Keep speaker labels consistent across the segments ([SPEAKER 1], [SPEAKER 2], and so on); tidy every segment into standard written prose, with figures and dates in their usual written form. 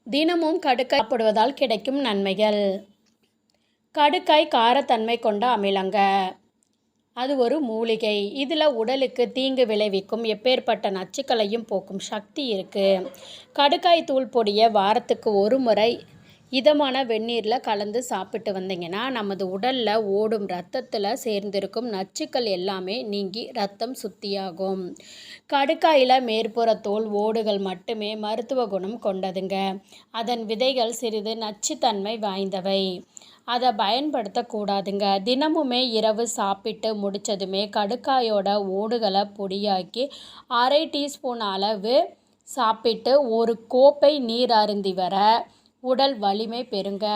[SPEAKER 1] தினமும் கடுக்காய் சாப்பிடுவதால் கிடைக்கும் நன்மைகள். கடுக்காய் காரத்தன்மை கொண்ட அமிலங்க. அது ஒரு மூலிகை. இதில் உடலுக்கு தீங்கு விளைவிக்கும் எப்பேற்பட்ட நச்சுக்களையும் போக்கும் சக்தி இருக்குது. கடுக்காய் தூள் பொடியை வாரத்துக்கு ஒரு முறை இதமான வெந்நீரில் கலந்து சாப்பிட்டு வந்தீங்கன்னா நமது உடலில் ஓடும் இரத்தத்தில் சேர்ந்திருக்கும் நச்சுக்கள் எல்லாமே நீங்கி இரத்தம் சுத்தியாகும். கடுக்காயில் மேற்புற தோல் ஓடுகள் மட்டுமே மருத்துவ குணம் கொண்டதுங்க. அதன் விதைகள் சிறிது நச்சுத்தன்மை வாய்ந்தவை. அதை பயன்படுத்தக்கூடாதுங்க. தினமுமே இரவு சாப்பிட்டு முடித்ததுமே கடுக்காயோட ஓடுகளை பொடியாக்கி 1/2 டீஸ்பூன் அளவு சாப்பிட்டு ஒரு கோப்பை நீர் அருந்தி வர உடல் வலிமை பெறுங்க.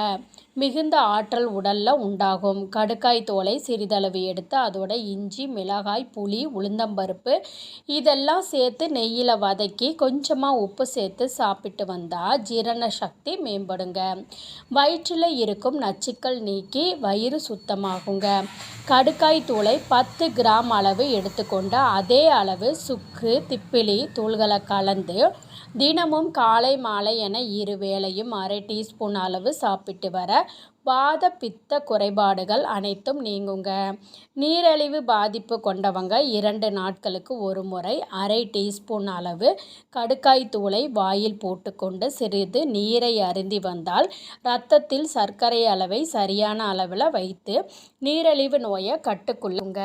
[SPEAKER 1] மிகுந்த ஆற்றல் உடலில் உண்டாகும். கடுக்காய் தோலை சிறிதளவு எடுத்து அதோட இஞ்சி, மிளகாய், புளி, உளுந்தம்பருப்பு இதெல்லாம் சேர்த்து நெய்யில் வதக்கி கொஞ்சமாக உப்பு சேர்த்து சாப்பிட்டு வந்தால் ஜீரண சக்தி மேம்படுங்க. வயிற்றில் இருக்கும் நச்சுக்கள் நீக்கி வயிறு சுத்தமாகுங்க. கடுக்காய் தூளை 10 கிராம் அளவு எடுத்துக்கொண்டு அதே அளவு சுக்கு, திப்பிலி தூள்களை கலந்து தினமும் காலை மாலை என 2 வேளையும் 1/2 டீஸ்பூன் அளவு சாப்பிட்டு வர வாத பித்த குறைபாடுகள் அனைத்தும் நீங்குங்க. நீரிழிவு பாதிப்பு கொண்டவங்க 2 நாட்களுக்கு ஒரு முறை 1/2 டீஸ்பூன் அளவு கடுக்காய் தூளை வாயில் போட்டுக்கொண்டு சிறிது நீரை அருந்தி வந்தால் இரத்தத்தில் சர்க்கரை அளவை சரியான அளவில் வைத்து நீரிழிவு நோயை கட்டுக்குள்ளுங்க.